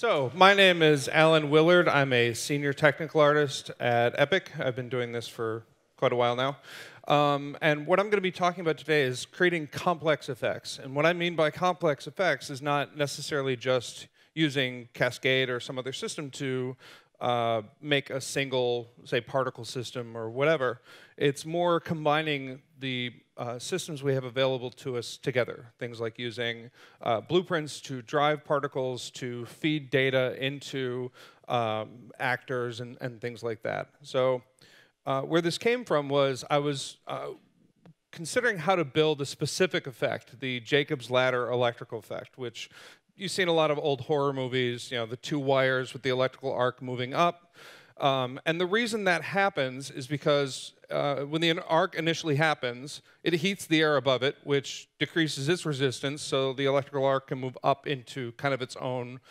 So, my name is Alan Willard. I'm a senior technical artist at Epic. I've been doing this for quite a while now. And what I'm going to be talking about today is creating complex effects. And what I mean by complex effects is not necessarily just using Cascade or some other system to make a single, say, particle system or whatever. It's more combining the systems we have available to us together. Things like using blueprints to drive particles, to feed data into actors and things like that. So where this came from was I was considering how to build a specific effect, the Jacob's Ladder electrical effect, which you've seen a lot of old horror movies, you know, the two wires with the electrical arc moving up. And the reason that happens is because when the arc initially happens, it heats the air above it, which decreases its resistance, so the electrical arc can move up into kind of its own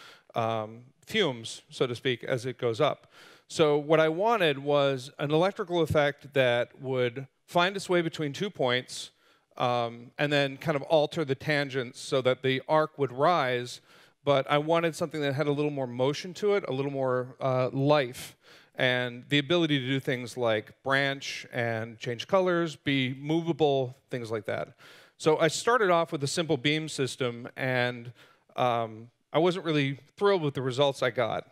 fumes, so to speak, as it goes up. So what I wanted was an electrical effect that would find its way between 2 points and then kind of alter the tangents so that the arc would rise, but I wanted something that had a little more motion to it, a little more life, and the ability to do things like branch and change colors, be movable, things like that. So I started off with a simple beam system, and I wasn't really thrilled with the results I got.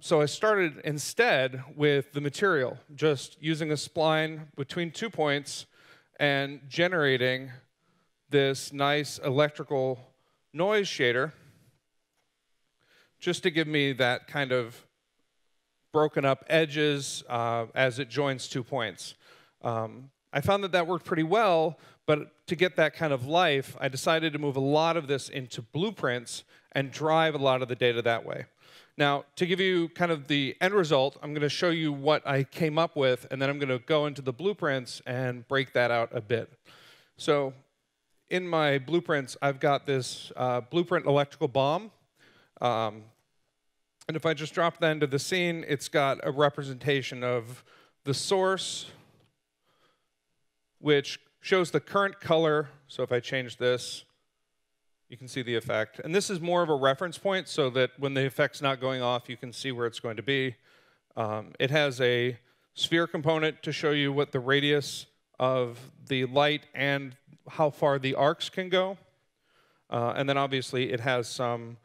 So I started instead with the material, just using a spline between 2 points and generating this nice electrical noise shader just to give me that kind of broken up edges as it joins 2 points. I found that that worked pretty well, but to get that kind of life, I decided to move a lot of this into blueprints and drive a lot of the data that way. Now, to give you kind of the end result, I'm going to show you what I came up with, and then I'm going to go into the blueprints and break that out a bit. So in my blueprints, I've got this blueprint electrical bomb. And if I just drop that into the scene, it's got a representation of the source, which shows the current color. So if I change this, you can see the effect. And this is more of a reference point so that when the effect's not going off, you can see where it's going to be. It has a sphere component to show you what the radius of the light and how far the arcs can go. And then obviously it has some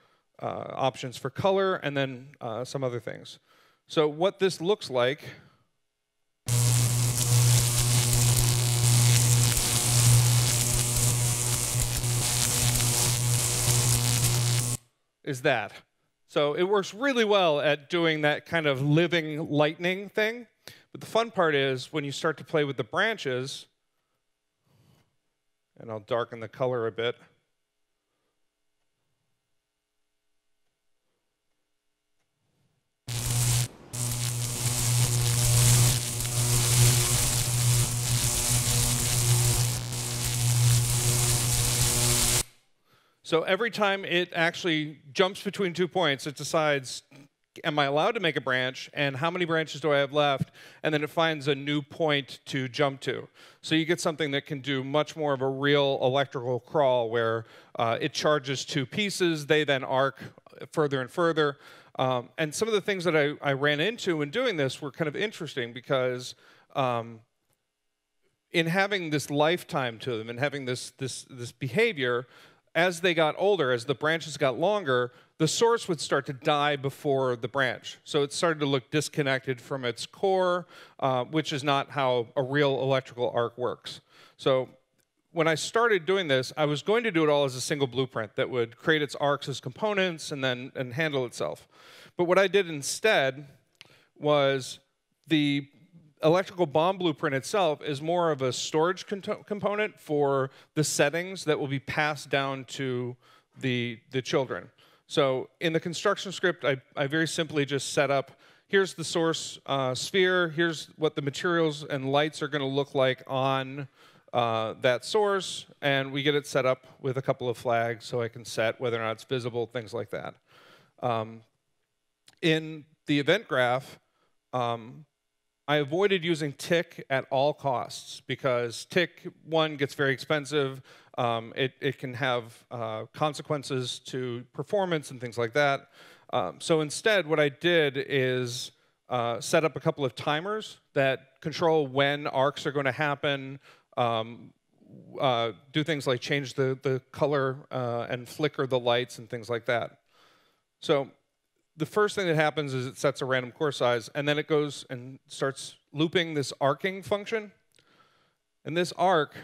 options for color and then some other things. So what this looks like is that. So it works really well at doing that kind of living lightning thing. But the fun part is when you start to play with the branches, and I'll darken the color a bit. So every time it actually jumps between 2 points, it decides, am I allowed to make a branch, and how many branches do I have left? And then it finds a new point to jump to. So you get something that can do much more of a real electrical crawl where it charges 2 pieces, they then arc further and further. And some of the things that I ran into in doing this were kind of interesting because in having this lifetime to them and having this behavior, as they got older, as the branches got longer, the source would start to die before the branch. So it started to look disconnected from its core, which is not how a real electrical arc works. So when I started doing this, I was going to do it all as a single blueprint that would create its arcs as components and handle itself. But what I did instead was the electrical bomb blueprint itself is more of a storage component for the settings that will be passed down to the children. So in the construction script, I very simply just set up, here's the source sphere, here's what the materials and lights are going to look like on that source, and we get it set up with a couple of flags so I can set whether or not it's visible, things like that. In the event graph, I avoided using tick at all costs because tick, one, gets very expensive. It can have consequences to performance and things like that. So instead, what I did is set up a couple of timers that control when arcs are going to happen, do things like change the color and flicker the lights and things like that. So the first thing that happens is it sets a random core size, and then it goes and starts looping this arcing function. And this arc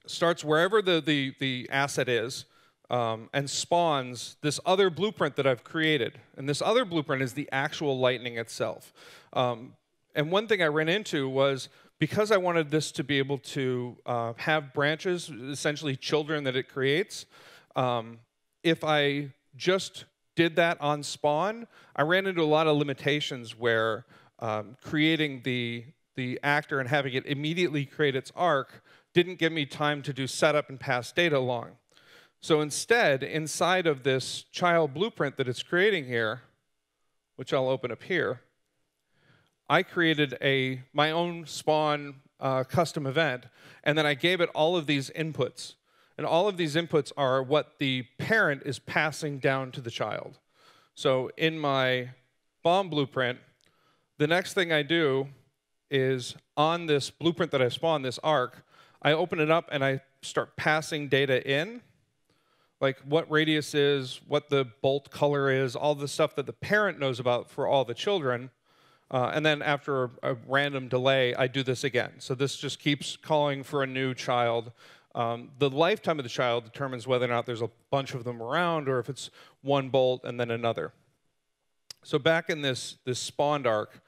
starts wherever the asset is and spawns this other blueprint that I've created. And this other blueprint is the actual lightning itself. And one thing I ran into was, because I wanted this to be able to have branches, essentially children that it creates, if I just did that on spawn, I ran into a lot of limitations where creating the actor and having it immediately create its arc didn't give me time to do setup and pass data along. So instead, inside of this child blueprint that it's creating here, which I'll open up here, I created my own spawn custom event, and then I gave it all of these inputs. And all of these inputs are what the parent is passing down to the child. So in my bomb blueprint, the next thing I do is on this blueprint that I spawned, this arc, I open it up and I start passing data in, like what radius is, what the bolt color is, all the stuff that the parent knows about for all the children. And then after a random delay, I do this again. So this just keeps calling for a new child. The lifetime of the child determines whether or not there's a bunch of them around or if it's one bolt and then another. So back in this spawned arc,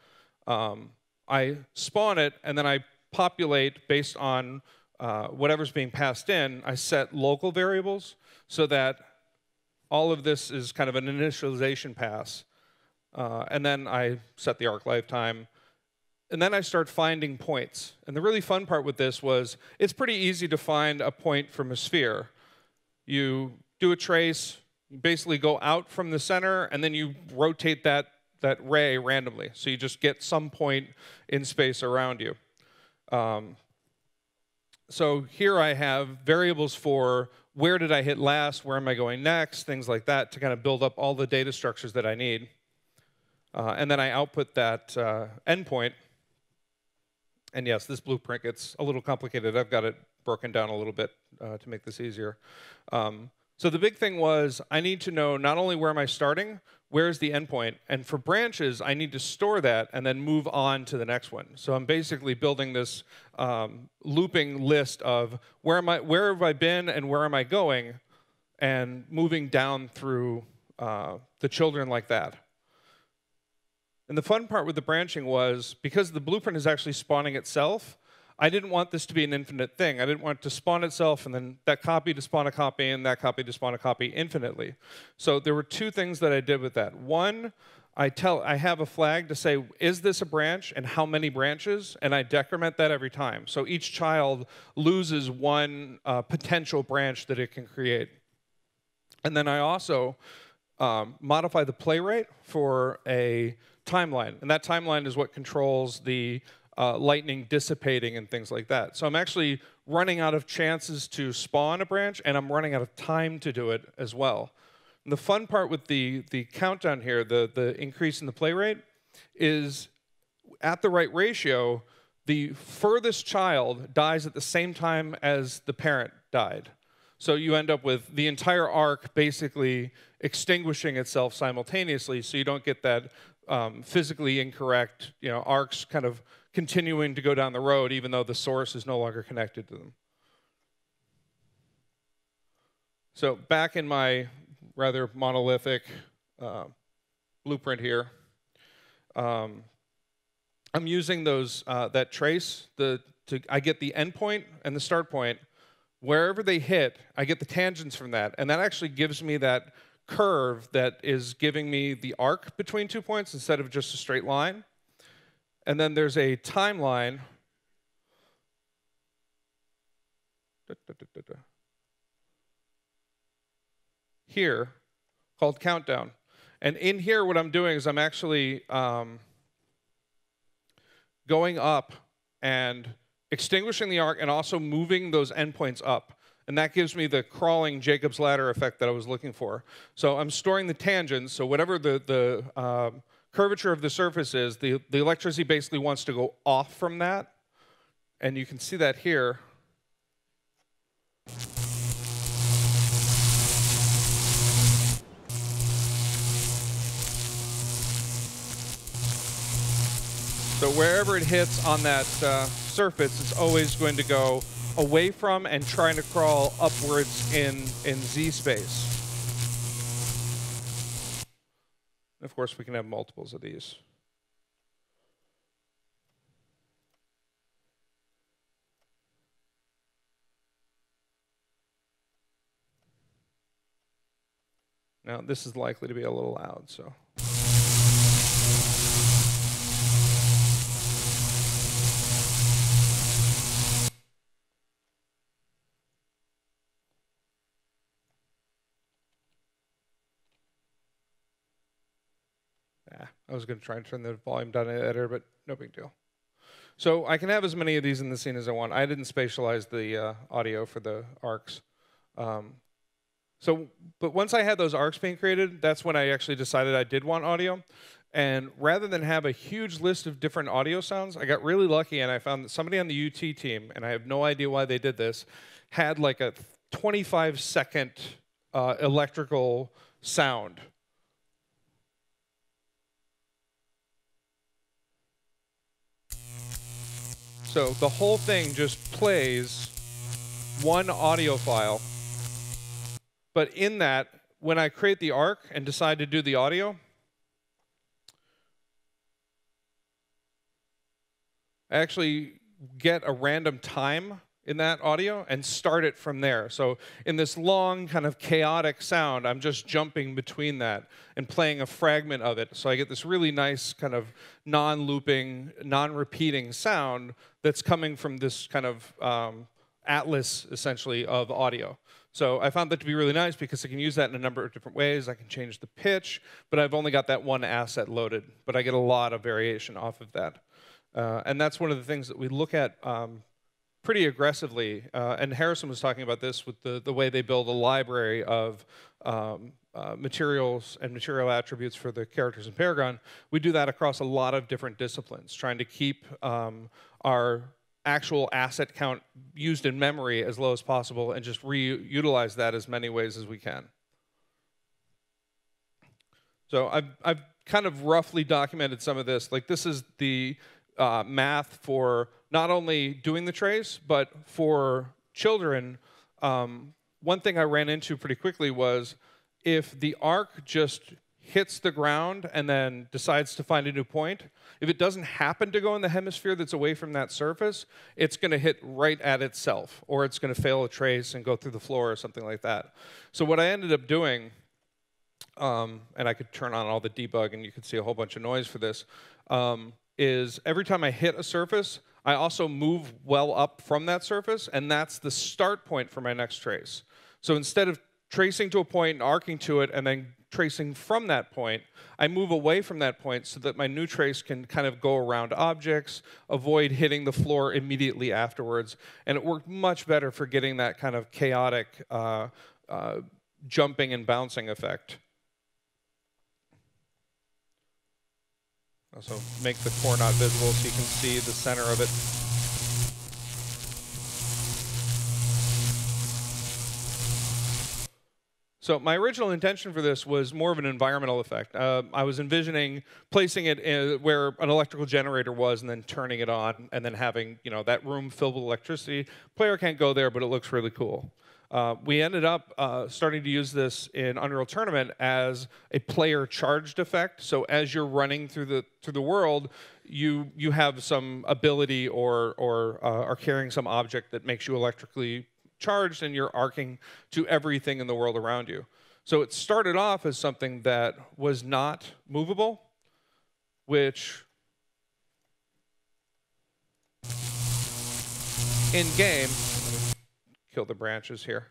I spawn it and then I populate based on whatever's being passed in. I set local variables so that all of this is kind of an initialization pass. And then I set the arc lifetime. And then I start finding points. And the really fun part with this was it's pretty easy to find a point from a sphere. You do a trace, you basically go out from the center, and then you rotate that ray randomly. So you just get some point in space around you. So here I have variables for where did I hit last, where am I going next, things like that to kind of build up all the data structures that I need. And then I output that endpoint. And yes, this blueprint gets a little complicated. I've got it broken down a little bit to make this easier. So the big thing was I need to know not only where am I starting, where's the endpoint, and for branches, I need to store that and then move on to the next one. So I'm basically building this looping list of where have I been and where am I going, and moving down through the children like that. And the fun part with the branching was, because the blueprint is actually spawning itself, I didn't want this to be an infinite thing. I didn't want it to spawn itself and then that copy to spawn a copy and that copy to spawn a copy infinitely. So there were two things that I did with that. One, I have a flag to say, is this a branch and how many branches? And I decrement that every time. So each child loses one potential branch that it can create. And then I also modify the play rate for a timeline. And that timeline is what controls the lightning dissipating and things like that. So I'm actually running out of chances to spawn a branch, and I'm running out of time to do it as well. And the fun part with the countdown here, the increase in the play rate, is at the right ratio, the furthest child dies at the same time as the parent died. So you end up with the entire arc basically extinguishing itself simultaneously, so you don't get that physically incorrect, arcs kind of continuing to go down the road even though the source is no longer connected to them. So back in my rather monolithic blueprint here, I'm using those that trace. I get the endpoint and the start point. Wherever they hit, I get the tangents from that, and that actually gives me that curve that is giving me the arc between 2 points instead of just a straight line. And then there's a timeline here called countdown. And in here, what I'm doing is I'm actually going up and extinguishing the arc and also moving those endpoints up. And that gives me the crawling Jacob's ladder effect that I was looking for. So I'm storing the tangents, so whatever the curvature of the surface is, the electricity basically wants to go off from that. And you can see that here. So wherever it hits on that surface, it's always going to go away from and trying to crawl upwards in Z space. And of course, we can have multiples of these. Now, this is likely to be a little loud, so. I was going to try and turn the volume down in the editor, but no big deal. So I can have as many of these in the scene as I want. I didn't spatialize the audio for the arcs. But once I had those arcs being created, that's when I actually decided I did want audio. And rather than have a huge list of different audio sounds, I got really lucky and I found that somebody on the UT team, and I have no idea why they did this, had like a 25-second electrical sound. So the whole thing just plays one audio file. But in that, when I create the arc and decide to do the audio, I actually get a random time in that audio and start it from there. So in this long kind of chaotic sound, I'm just jumping between that and playing a fragment of it. So I get this really nice kind of non-looping, non-repeating sound that's coming from this kind of atlas, essentially, of audio. So I found that to be really nice because I can use that in a number of different ways. I can change the pitch, but I've only got that one asset loaded. But I get a lot of variation off of that. And that's one of the things that we look at pretty aggressively, and Harrison was talking about this with the way they build a library of materials and material attributes for the characters in Paragon. We do that across a lot of different disciplines, trying to keep our actual asset count used in memory as low as possible and just reutilize that as many ways as we can. So I've kind of roughly documented some of this. Like this is the math for not only doing the trace, but for children. One thing I ran into pretty quickly was if the arc just hits the ground and then decides to find a new point, if it doesn't happen to go in the hemisphere that's away from that surface, it's going to hit right at itself, or it's going to fail a trace and go through the floor or something like that. So what I ended up doing, and I could turn on all the debug and you could see a whole bunch of noise for this, is every time I hit a surface, I also move well up from that surface, and that's the start point for my next trace. So instead of tracing to a point and arcing to it and then tracing from that point, I move away from that point so that my new trace can kind of go around objects, avoid hitting the floor immediately afterwards, and it worked much better for getting that kind of chaotic jumping and bouncing effect. Also make the core not visible so you can see the center of it. So my original intention for this was more of an environmental effect. I was envisioning placing it where an electrical generator was and then turning it on and then having that room filled with electricity. Player can't go there, but it looks really cool. We ended up starting to use this in Unreal Tournament as a player charged effect. So as you're running through the world, you have some ability or are carrying some object that makes you electrically charged, and you're arcing to everything in the world around you. So it started off as something that was not movable, which in game, kill the branches here.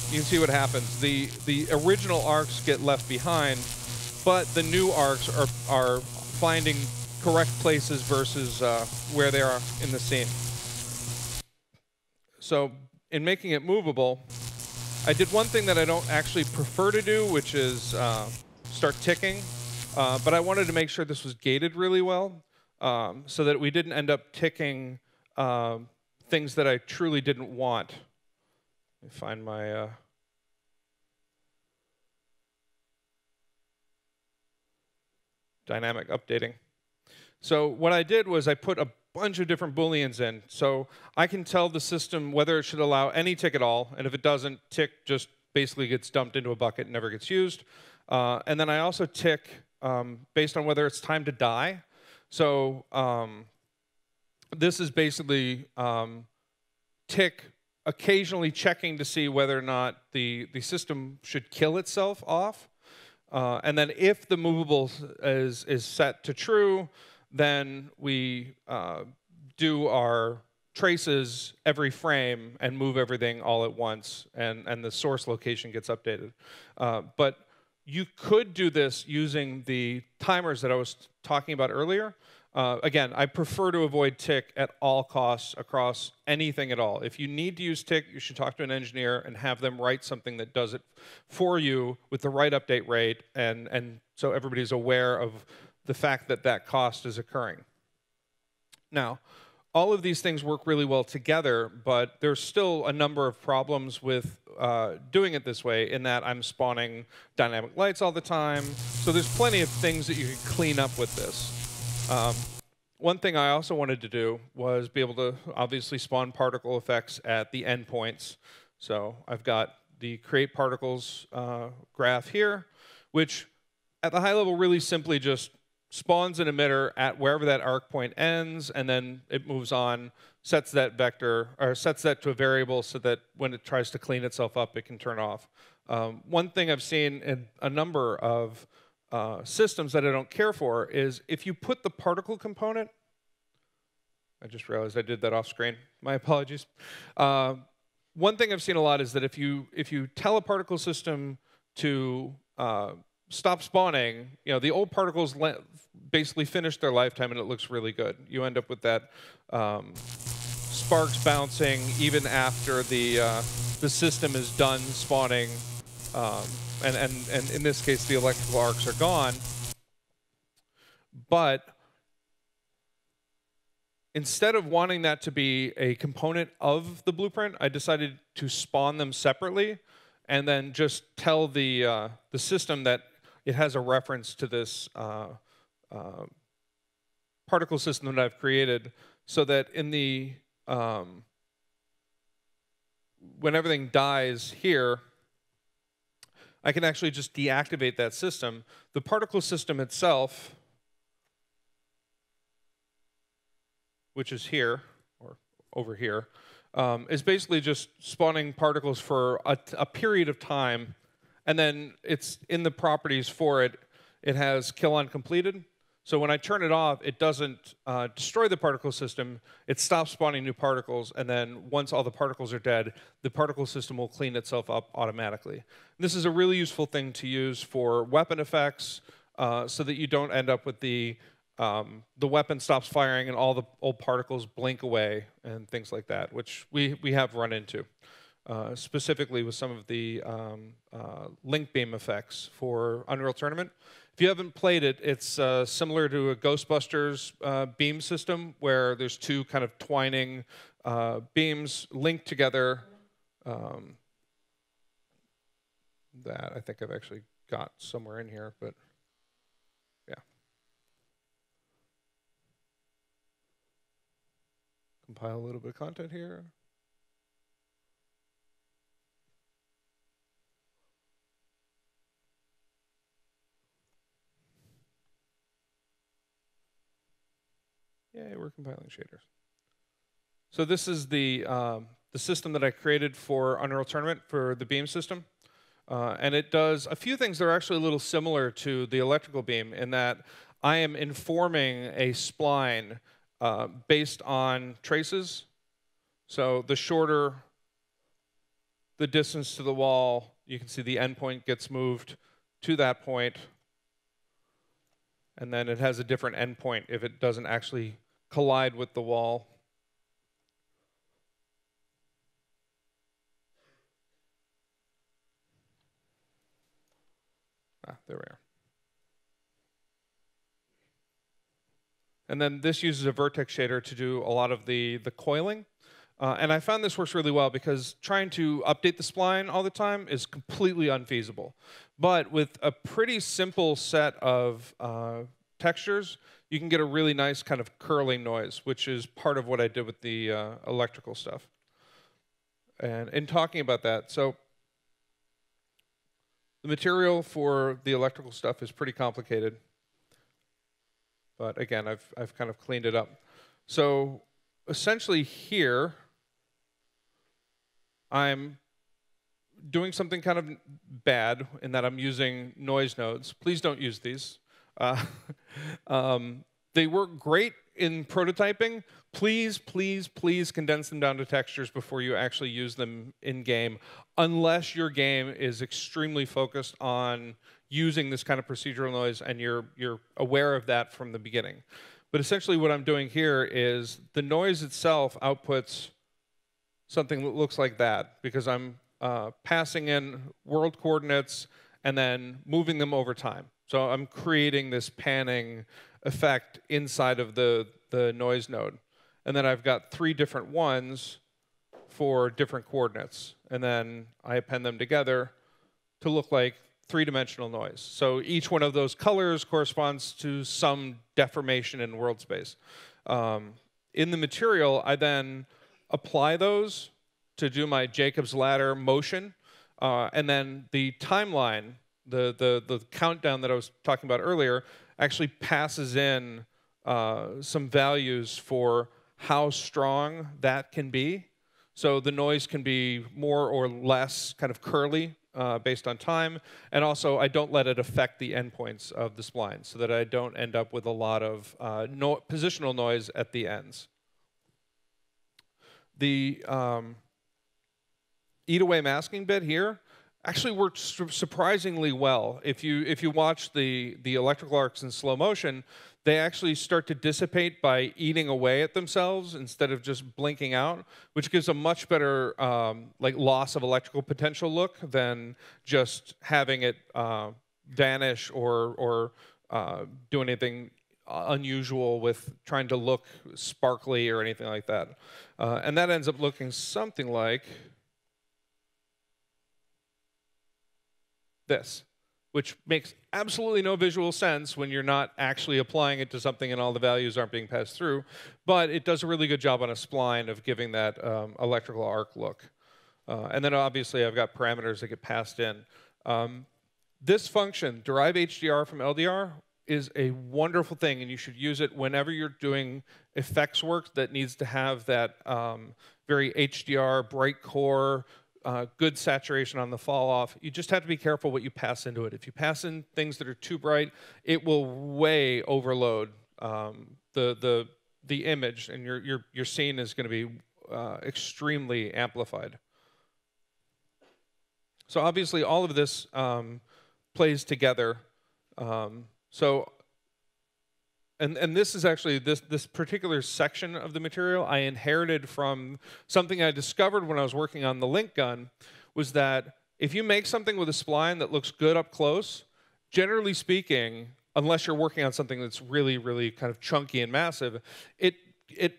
You can see what happens. The original arcs get left behind, but the new arcs are finding correct places versus where they are in the scene. So in making it movable, I did one thing that I don't actually prefer to do, which is start ticking. But I wanted to make sure this was gated really well so that we didn't end up ticking things that I truly didn't want. Let me find my... dynamic updating. So what I did was I put a bunch of different booleans in. So I can tell the system whether it should allow any tick at all, and if it doesn't, tick just basically gets dumped into a bucket and never gets used. And then I also tick based on whether it's time to die. So this is basically tick occasionally checking to see whether or not the system should kill itself off. And then if the movable is set to true, then we do our traces every frame and move everything all at once, and the source location gets updated. But you could do this using the timers that I was talking about earlier. Again, I prefer to avoid tick at all costs across anything at all. If you need to use tick, you should talk to an engineer and have them write something that does it for you with the right update rate, and so everybody's aware of the fact that that cost is occurring. Now, all of these things work really well together, but there's still a number of problems with doing it this way, in that I'm spawning dynamic lights all the time. So there's plenty of things that you can clean up with this. One thing I also wanted to do was be able to obviously spawn particle effects at the endpoints. So I've got the create particles graph here, which at the high level really simply just spawns an emitter at wherever that arc point ends, and then it moves on, sets that vector, or sets that to a variable so that when it tries to clean itself up, it can turn off. One thing I've seen in a number of systems that I don't care for is if you put the particle component, I just realized I did that off screen, my apologies. One thing I've seen a lot is that if you tell a particle system to stop spawning, the old particles basically finish their lifetime and it looks really good. You end up with that sparks bouncing even after the system is done spawning. And in this case, the electrical arcs are gone. But instead of wanting that to be a component of the blueprint, I decided to spawn them separately and then just tell the system that it has a reference to this particle system that I've created, so that in the when everything dies here, I can actually just deactivate that system. The particle system itself, which is here, or over here, is basically just spawning particles for a period of time, and then it's in the properties for it. It has kill on completed. So when I turn it off, it doesn't destroy the particle system. It stops spawning new particles, and then once all the particles are dead, the particle system will clean itself up automatically. And this is a really useful thing to use for weapon effects, so that you don't end up with the weapon stops firing and all the old particles blink away and things like that, which we have run into, specifically with some of the link beam effects for Unreal Tournament. If you haven't played it, it's similar to a Ghostbusters beam system where there's two kind of twining beams linked together. That I think I've actually got somewhere in here, but yeah. Compile a little bit of content here. Yeah, we're compiling shaders. So this is the system that I created for Unreal Tournament for the beam system. And it does a few things that are actually a little similar to the electrical beam, in that I am informing a spline based on traces. So the shorter the distance to the wall, you can see the endpoint gets moved to that point. And then it has a different endpoint if it doesn't actually collide with the wall. There we are. And then this uses a vertex shader to do a lot of the coiling. And I found this works really well because trying to update the spline all the time is completely unfeasible. But with a pretty simple set of textures, you can get a really nice kind of curling noise, which is part of what I did with the electrical stuff. And in talking about that, so the material for the electrical stuff is pretty complicated. But again, I've kind of cleaned it up. So essentially here, I'm doing something kind of bad in that I'm using noise nodes. Please don't use these. They work great in prototyping. Please, please, please condense them down to textures before you actually use them in-game, unless your game is extremely focused on using this kind of procedural noise and you're aware of that from the beginning. But essentially what I'm doing here is the noise itself outputs something that looks like that, because I'm passing in world coordinates and then moving them over time. So I'm creating this panning effect inside of the noise node. And then I've got 3 different ones for different coordinates. And then I append them together to look like 3-dimensional noise. So each one of those colors corresponds to some deformation in world space. In the material, I then apply those to do my Jacob's ladder motion. And then the timeline, the countdown that I was talking about earlier, actually passes in some values for how strong that can be. So the noise can be more or less kind of curly based on time. And also, I don't let it affect the endpoints of the spline so that I don't end up with a lot of positional noise at the ends. The eat-away masking bit here actually works surprisingly well. If you watch the electrical arcs in slow motion, they actually start to dissipate by eating away at themselves instead of just blinking out, which gives a much better like loss of electrical potential look than just having it vanish or do anything unusual with trying to look sparkly or anything like that. And that ends up looking something like this, which makes absolutely no visual sense when you're not actually applying it to something and all the values aren't being passed through, but it does a really good job on a spline of giving that electrical arc look. And then obviously I've got parameters that get passed in. This function, derive HDR from LDR, is a wonderful thing, and you should use it whenever you're doing effects work that needs to have that very HDR, bright core, good saturation on the fall off. You just have to be careful what you pass into it. If you pass in things that are too bright, it will way overload the image, and your scene is going to be extremely amplified. So obviously, all of this plays together. And this is actually, this particular section of the material I inherited from something I discovered when I was working on the link gun, was that if you make something with a spline that looks good up close, generally speaking, unless you're working on something that's really, really kind of chunky and massive, it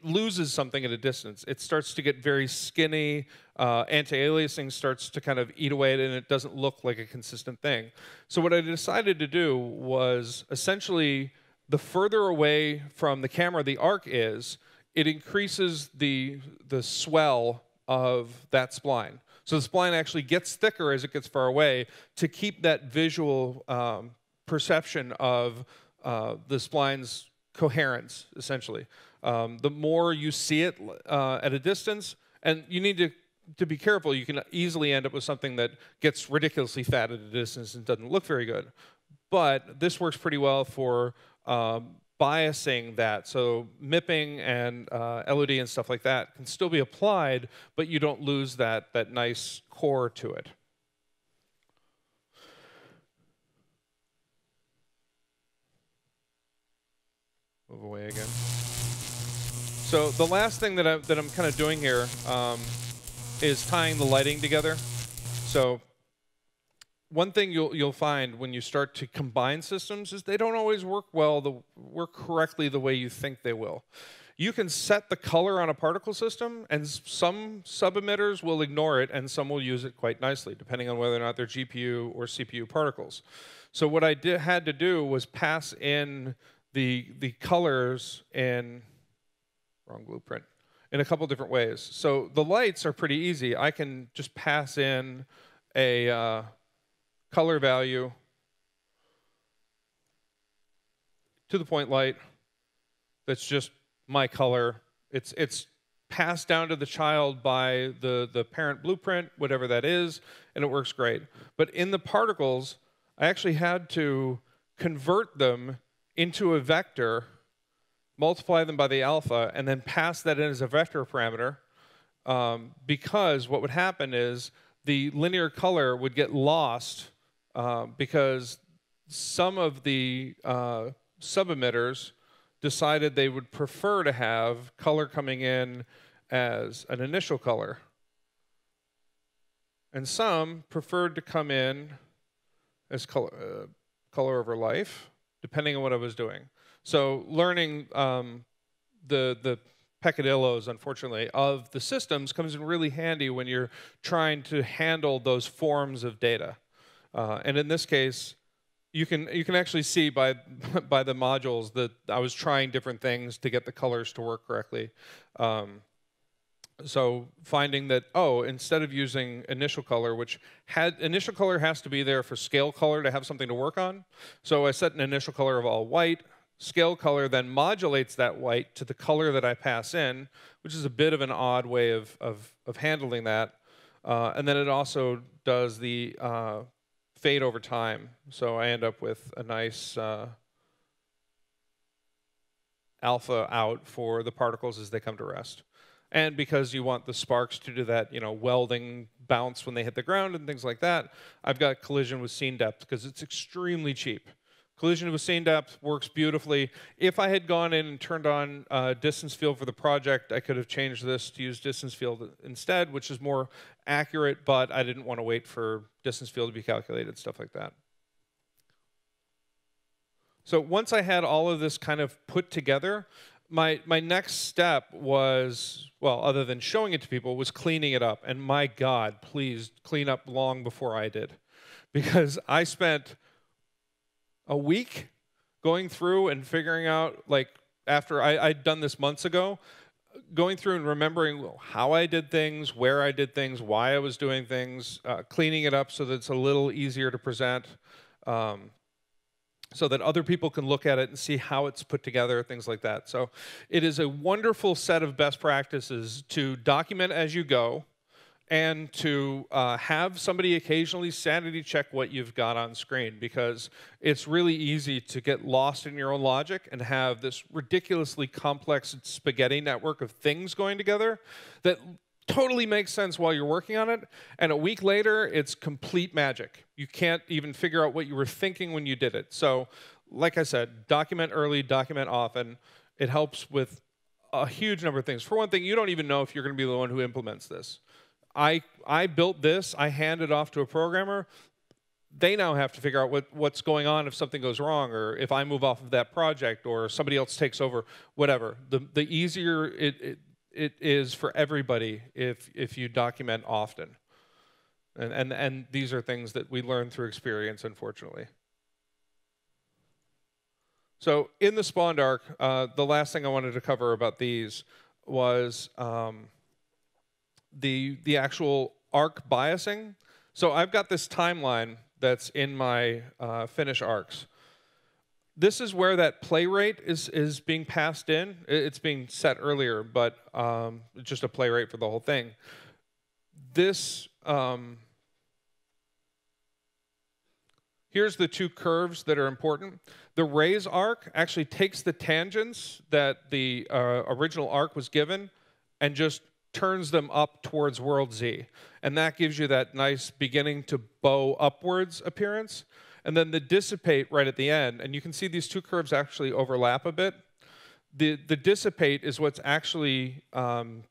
loses something at a distance. It starts to get very skinny. Anti-aliasing starts to kind of eat away at it, and it doesn't look like a consistent thing. So what I decided to do was essentially, the further away from the camera the arc is, it increases the swell of that spline. So the spline actually gets thicker as it gets far away to keep that visual perception of the spline's coherence, essentially. The more you see it at a distance, and you need to be careful, you can easily end up with something that gets ridiculously fat at a distance and doesn't look very good. But this works pretty well for biasing that. So MIPing and LOD and stuff like that can still be applied, but you don't lose that nice core to it. Move away again. So the last thing that I'm kind of doing here is tying the lighting together. So one thing you'll find when you start to combine systems is they don't always work correctly the way you think they will. You can set the color on a particle system, and some sub-emitters will ignore it, and some will use it quite nicely, depending on whether or not they're GPU or CPU particles. So what I had to do was pass in the colors in wrong blueprint in a couple different ways. So the lights are pretty easy. I can just pass in a color value to the point light that's just my color. It's passed down to the child by the parent blueprint, whatever that is, and it works great. But in the particles, I actually had to convert them into a vector, multiply them by the alpha, and then pass that in as a vector parameter, because what would happen is the linear color would get lost because some of the sub-emitters decided they would prefer to have color coming in as an initial color. And some preferred to come in as color over life, depending on what I was doing. So learning the peccadillos, unfortunately, of the systems comes in really handy when you're trying to handle those forms of data. And in this case, you can actually see by the modules that I was trying different things to get the colors to work correctly. So finding that, oh, instead of using initial color, which initial color has to be there for scale color to have something to work on. So I set an initial color of all white. Scale color then modulates that white to the color that I pass in, which is a bit of an odd way of handling that. And then it also does the fade over time. So I end up with a nice alpha out for the particles as they come to rest. And because you want the sparks to do that, welding bounce when they hit the ground and things like that, I've got collision with scene depth because it's extremely cheap. Collision with scene depth works beautifully. If I had gone in and turned on distance field for the project, I could have changed this to use distance field instead, which is more accurate, but I didn't want to wait for distance field to be calculated, stuff like that. So once I had all of this kind of put together, my next step was, well, other than showing it to people, was cleaning it up. And my God, please clean up long before I did. Because I spent a week going through and figuring out, like, after I'd done this months ago, going through and remembering how I did things, where I did things, why I was doing things, cleaning it up so that it's a little easier to present, so that other people can look at it and see how it's put together, things like that. So it is a wonderful set of best practices to document as you go and to have somebody occasionally sanity check what you've got on screen, because it's really easy to get lost in your own logic and have this ridiculously complex spaghetti network of things going together that totally makes sense while you're working on it, and a week later, it's complete magic. You can't even figure out what you were thinking when you did it. So, like I said, document early, document often. It helps with a huge number of things. For one thing, you don't even know if you're going to be the one who implements this. I built this, I hand it off to a programmer. They now have to figure out what's going on if something goes wrong, or if I move off of that project, or somebody else takes over, whatever. The easier it is for everybody if you document often. And these are things that we learn through experience, unfortunately. So in the spawned arc, the last thing I wanted to cover about these was the actual arc biasing. So I've got this timeline that's in my finish arcs. This is where that play rate is being passed in. It's being set earlier, but it's just a play rate for the whole thing. This, here's the two curves that are important. The raise arc actually takes the tangents that the original arc was given and just turns them up towards world Z. And that gives you that nice beginning to bow upwards appearance. And then the dissipate right at the end, and you can see these two curves actually overlap a bit. the dissipate is what's actually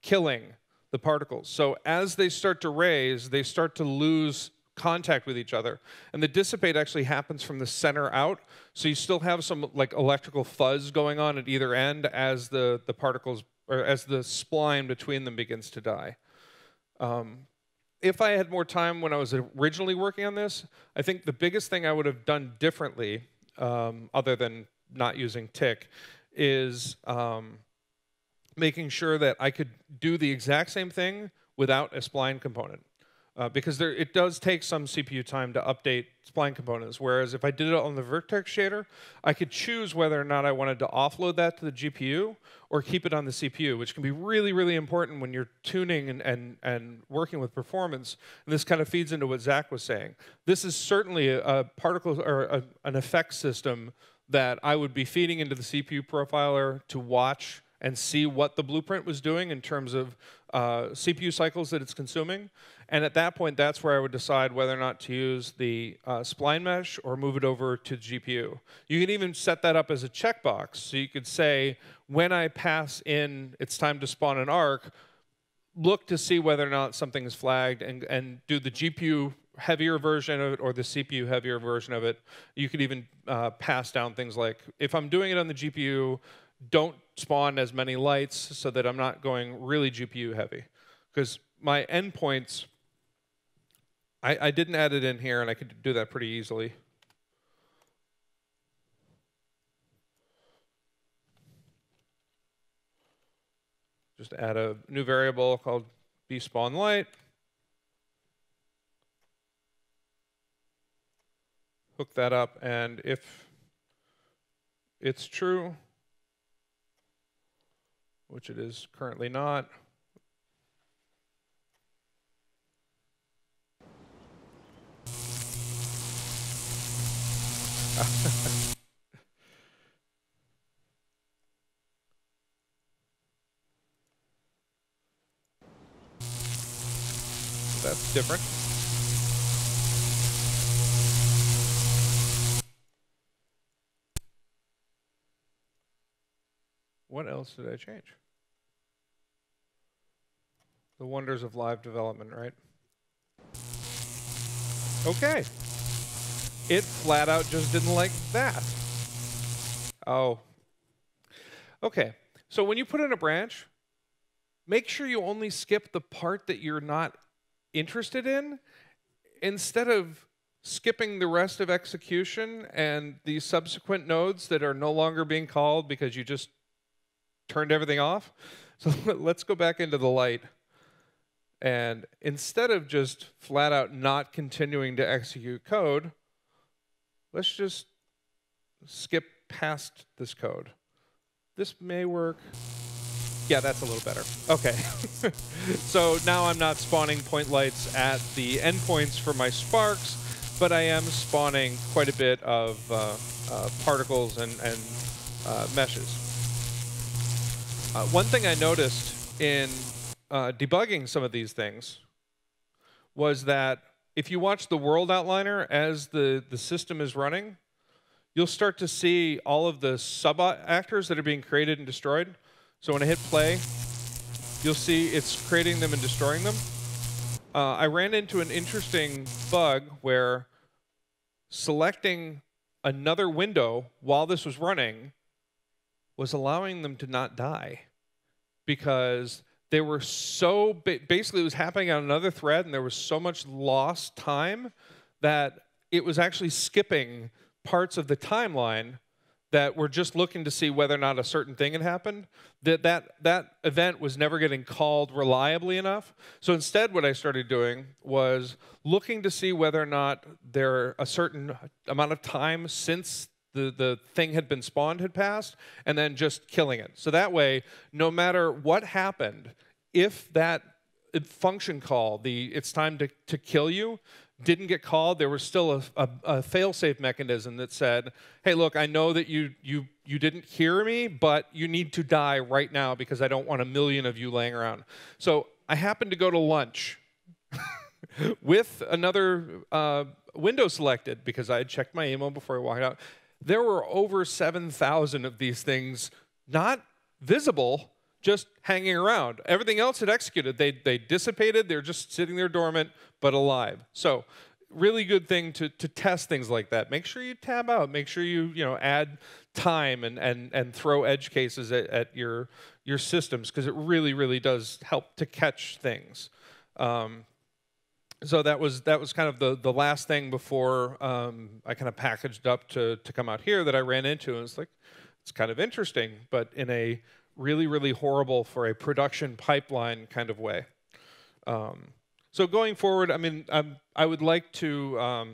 killing the particles. So as they start to raise, they start to lose contact with each other. And the dissipate actually happens from the center out. So you still have some like electrical fuzz going on at either end as the particles, or as the spline between them begins to die. If I had more time when I was originally working on this, I think the biggest thing I would have done differently, other than not using tick, is making sure that I could do the exact same thing without a spline component. Because it does take some CPU time to update spline components, whereas if I did it on the vertex shader, I could choose whether or not I wanted to offload that to the GPU or keep it on the CPU, which can be really, really important when you're tuning and working with performance. And this kind of feeds into what Zach was saying. This is certainly a particle or an effect system that I would be feeding into the CPU profiler to watch and see what the blueprint was doing in terms of CPU cycles that it's consuming. And at that point, that's where I would decide whether or not to use the spline mesh or move it over to the GPU. You can even set that up as a checkbox. So you could say, when I pass in, it's time to spawn an arc, look to see whether or not something is flagged and do the GPU heavier version of it or the CPU heavier version of it. You could even pass down things like, if I'm doing it on the GPU, don't spawn as many lights so that I'm not going really GPU heavy. Because my endpoints, I didn't add it in here, and I could do that pretty easily. Just add a new variable called bSpawnLight. Hook that up, and if it's true, which it is currently not, that's different. What else did I change? The wonders of live development, right? Okay. It flat out just didn't like that. Oh. Okay. So when you put in a branch, make sure you only skip the part that you're not interested in, instead of skipping the rest of execution and the subsequent nodes that are no longer being called because you just turned everything off. So let's go back into the light. And instead of just flat out not continuing to execute code, let's just skip past this code. This may work. Yeah, that's a little better. Okay. So now I'm not spawning point lights at the endpoints for my sparks, but I am spawning quite a bit of particles and meshes. One thing I noticed in debugging some of these things was that if you watch the world outliner as the system is running, you'll start to see all of the sub-actors that are being created and destroyed. So when I hit play, you'll see it's creating them and destroying them. I ran into an interesting bug where selecting another window while this was running was allowing them to not die, because they were so, basically it was happening on another thread and there was so much lost time that it was actually skipping parts of the timeline that were just looking to see whether or not a certain thing had happened, that event was never getting called reliably enough. So instead what I started doing was looking to see whether or not there a certain amount of time since the thing had been spawned had passed, and then just killing it. So that way, no matter what happened, if that function call, it's time to kill you, didn't get called, there was still a fail-safe mechanism that said, hey, look, I know that you didn't hear me, but you need to die right now because I don't want a million of you laying around. So I happened to go to lunch with another window selected because I had checked my email before I walked out. There were over 7,000 of these things, not visible, just hanging around. Everything else had executed. They dissipated. They're just sitting there dormant, but alive. So really good thing to test things like that. Make sure you tab out. Make sure you add time and throw edge cases at your systems, because it really does help to catch things. So that was kind of the last thing before I kind of packaged up to come out here that I ran into, and it's like, it's kind of interesting, but in a really horrible for a production pipeline kind of way. So going forward, I mean, I would like to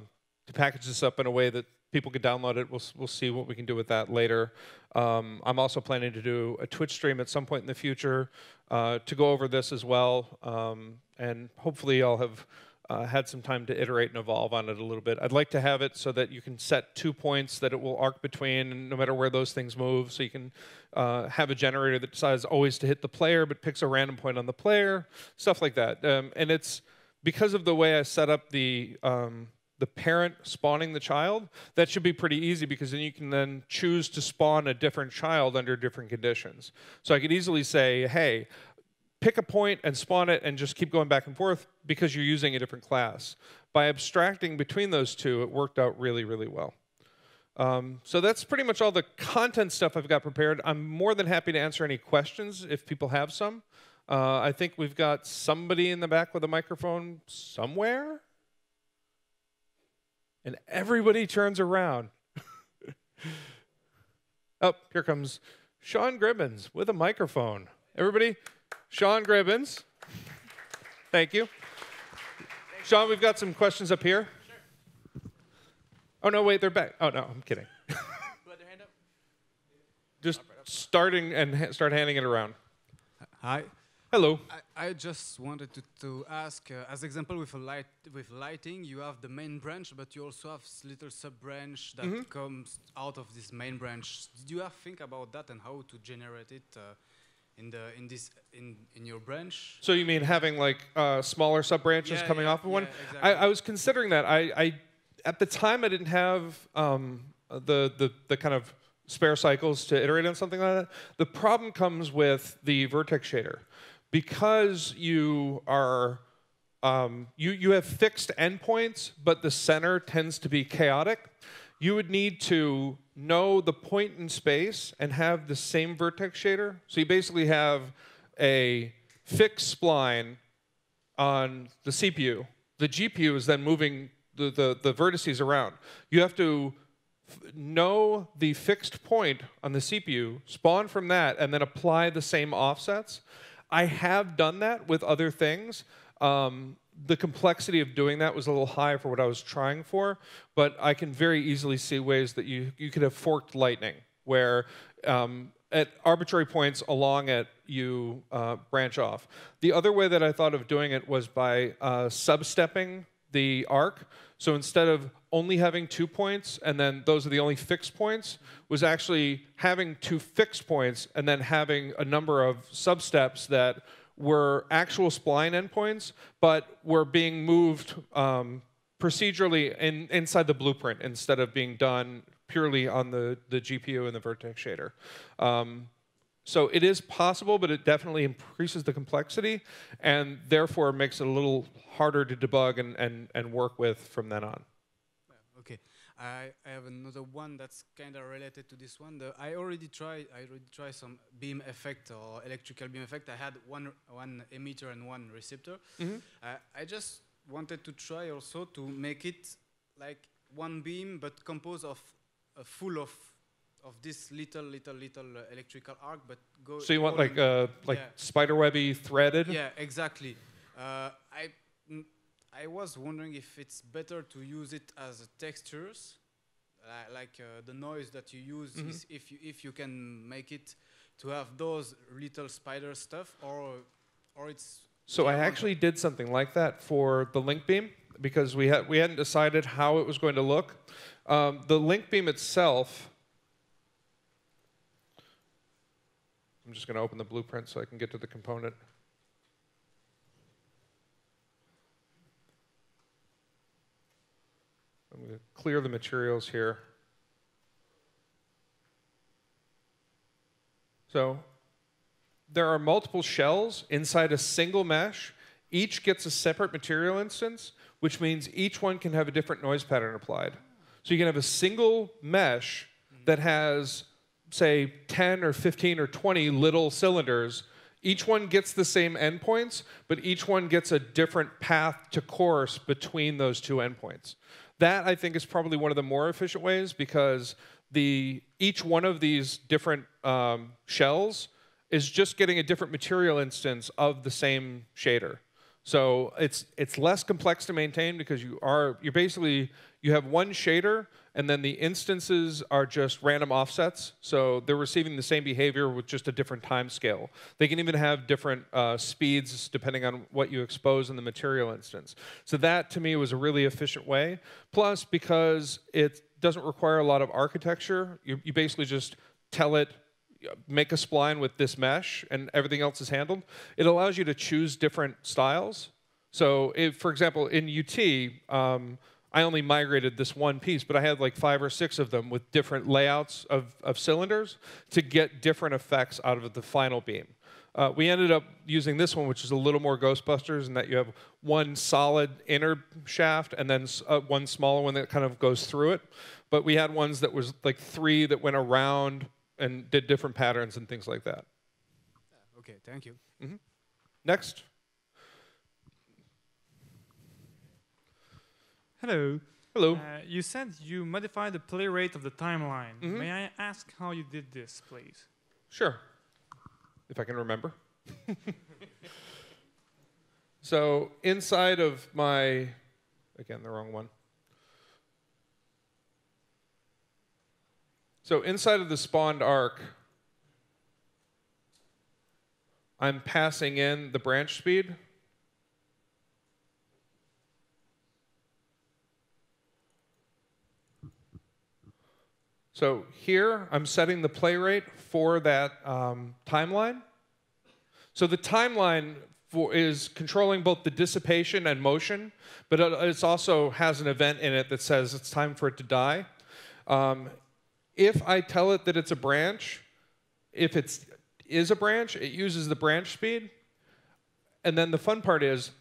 package this up in a way that people could download it. We'll see what we can do with that later. I'm also planning to do a Twitch stream at some point in the future to go over this as well, and hopefully I'll have had some time to iterate and evolve on it a little bit. I'd like to have it so that you can set 2 points that it will arc between, no matter where those things move. So you can have a generator that decides always to hit the player, but picks a random point on the player, stuff like that. And it's because of the way I set up the parent spawning the child. That should be pretty easy, because then you can then choose to spawn a different child under different conditions. So I could easily say, hey, pick a point and spawn it and just keep going back and forth, because you're using a different class. By abstracting between those two, it worked out really well. So that's pretty much all the content stuff I've got prepared. I'm more than happy to answer any questions if people have some. I think we've got somebody in the back with a microphone somewhere. And everybody turns around. Oh, here comes Sean Gribbins with a microphone. Everybody, Sean Gribbins. Thank you. Sean, we've got some questions up here. Sure. Oh, no, wait, they're back. Oh, no, I'm kidding. Put their hand up. Just start handing it around. Hi. Hello. I just wanted to ask, as example with lighting, you have the main branch, but you also have little sub-branch that comes out of this main branch. Did you think about that and how to generate it in your branch? So you mean having like smaller sub-branches coming off of one? Exactly. I was considering that. I at the time I didn't have the kind of spare cycles to iterate on something like that. The problem comes with the vertex shader. Because you are you have fixed endpoints, but the center tends to be chaotic, you would need to know the point in space and have the same vertex shader. So you basically have a fixed spline on the CPU. The GPU is then moving the vertices around. You have to know the fixed point on the CPU, spawn from that, and then apply the same offsets. I have done that with other things. The complexity of doing that was a little high for what I was trying for, but I can very easily see ways that you could have forked lightning, where at arbitrary points along it, you branch off. The other way that I thought of doing it was by sub-stepping the arc. So instead of only having 2 points, and then those are the only fixed points, was actually having 2 fixed points and then having a number of sub-steps that were actual spline endpoints, but were being moved procedurally inside the blueprint instead of being done purely on the GPU and the vertex shader. So it is possible, but it definitely increases the complexity, and therefore makes it a little harder to debug and work with from then on. Okay, I have another one that's kind of related to this one. I already tried some beam effect or electrical beam effect. I had one emitter and one receptor. I just wanted to try also to make it like one beam, but composed of full of this little electrical arc, but go. So you want like spiderwebby threaded? Yeah, exactly. I was wondering if it's better to use it as textures, like the noise that you use, is if you can make it to have those little spider stuff, or it's. So I actually did something like that for the link beam, because we hadn't decided how it was going to look. The link beam itself. I'm just going to open the blueprint so I can get to the component. I'm going to clear the materials here. So there are multiple shells inside a single mesh. Each gets a separate material instance, which means each one can have a different noise pattern applied. So you can have a single mesh that has, say, 10 or 15 or 20 little cylinders. Each one gets the same endpoints, but each one gets a different path to course between those two endpoints. That, I think, is probably one of the more efficient ways, because each one of these different shells is just getting a different material instance of the same shader. So it's less complex to maintain, because you have one shader, and then the instances are just random offsets. So they're receiving the same behavior with just a different time scale. They can even have different speeds depending on what you expose in the material instance. So that, to me, was a really efficient way. Plus, because it doesn't require a lot of architecture, you basically just tell it, make a spline with this mesh, and everything else is handled. It allows you to choose different styles. So, for example, in UT, I only migrated this one piece, but I had like 5 or 6 of them with different layouts of cylinders to get different effects out of the final beam. We ended up using this one, which is a little more Ghostbusters, in that you have one solid inner shaft and then one smaller one that kind of goes through it. But we had ones that was like 3 that went around and did different patterns and things like that. Okay, thank you. Mm-hmm. Next. Hello. Hello. You said you modified the play rate of the timeline. Mm-hmm. May I ask how you did this, please? Sure, if I can remember. So inside of my, again, the wrong one. So inside of the spawned arc, I'm passing in the branch speed. So here, I'm setting the play rate for that timeline. So the timeline is controlling both the dissipation and motion, but it also has an event in it that says it's time for it to die. If I tell it that it's a branch, if it is a branch, it uses the branch speed. And then the fun part is,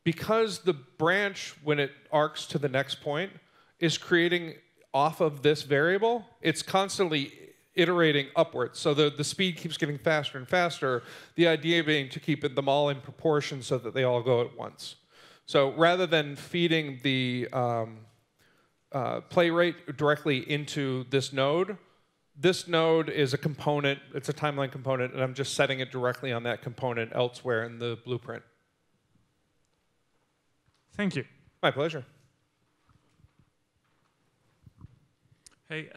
because the branch, when it arcs to the next point, is creating off of this variable, it's constantly iterating upwards. So the speed keeps getting faster and faster, the idea being to keep them all in proportion so that they all go at once. So rather than feeding the play rate directly into this node is a component, it's a timeline component, and I'm just setting it directly on that component elsewhere in the blueprint. Thank you. My pleasure. Hey,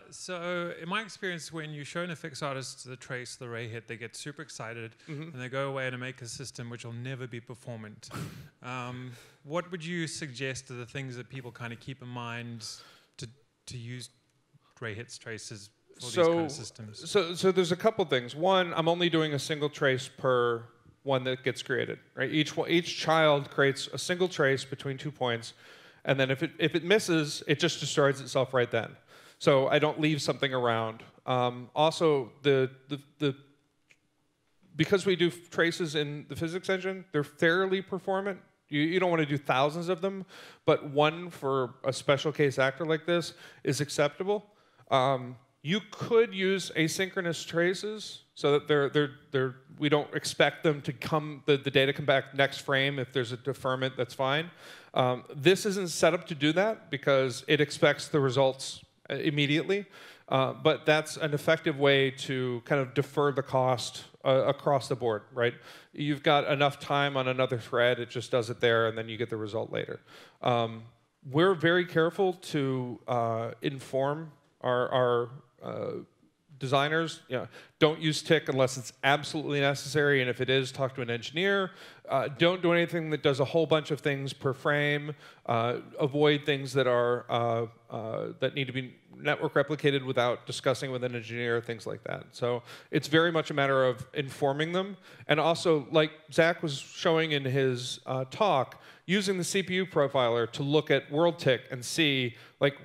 so in my experience, when you show an effects artist the trace, the ray hit, they get super excited, and they go away and make a system which will never be performant. What would you suggest are the things that people kind of keep in mind to use ray hits traces for these kind of systems? So there's a couple things. One, I'm only doing a single trace per one that gets created. Right? Each child creates a single trace between 2 points, and then if it misses, it just destroys itself right then. So I don't leave something around. Also, because we do traces in the physics engine, they're fairly performant. You don't want to do thousands of them, but one for a special case actor like this is acceptable. You could use asynchronous traces so that we don't expect them to the data come back next frame. If there's a deferment, that's fine. This isn't set up to do that because it expects the results immediately, but that's an effective way to kind of defer the cost across the board, right? You've got enough time on another thread, it just does it there, and then you get the result later. We're very careful to inform our designers, don't use tick unless it's absolutely necessary, and if it is, talk to an engineer. Don't do anything that does a whole bunch of things per frame. Avoid things that are that need to be network replicated without discussing with an engineer, things like that. So it's very much a matter of informing them, and also, like Zach was showing in his talk, using the CPU profiler to look at world tick and see, like,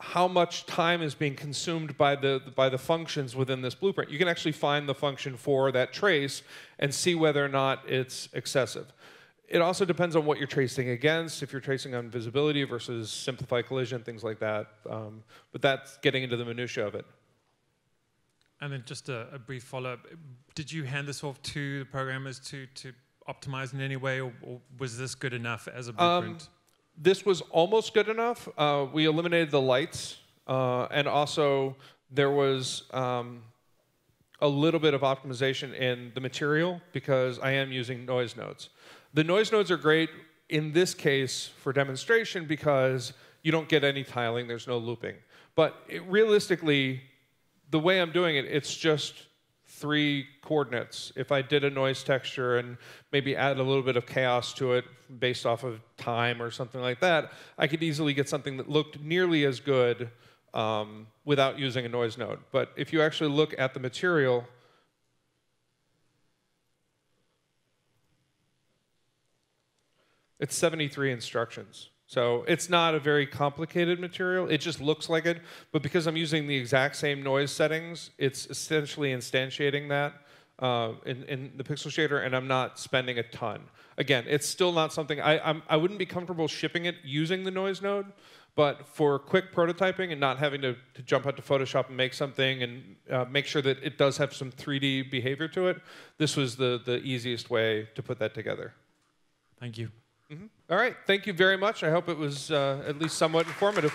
how much time is being consumed by the functions within this blueprint. You can actually find the function for that trace and see whether or not it's excessive. It also depends on what you're tracing against, if you're tracing on visibility versus simplified collision, things like that. But that's getting into the minutia of it. And then just a brief follow-up. Did you hand this off to the programmers to optimize in any way, or was this good enough as a blueprint? This was almost good enough. We eliminated the lights, and also there was a little bit of optimization in the material because I am using noise nodes. The noise nodes are great in this case for demonstration because you don't get any tiling, there's no looping. But realistically, the way I'm doing it, it's just 3 coordinates. If I did a noise texture and maybe add a little bit of chaos to it based off of time or something like that, I could easily get something that looked nearly as good without using a noise node. But if you actually look at the material, it's 73 instructions. So it's not a very complicated material. It just looks like it. But because I'm using the exact same noise settings, it's essentially instantiating that in the pixel shader, and I'm not spending a ton. Again, it's still not something I wouldn't be comfortable shipping it using the noise node. But for quick prototyping and not having to jump out to Photoshop and make something and make sure that it does have some 3D behavior to it, this was the easiest way to put that together. Thank you. All right, thank you very much. I hope it was at least somewhat informative.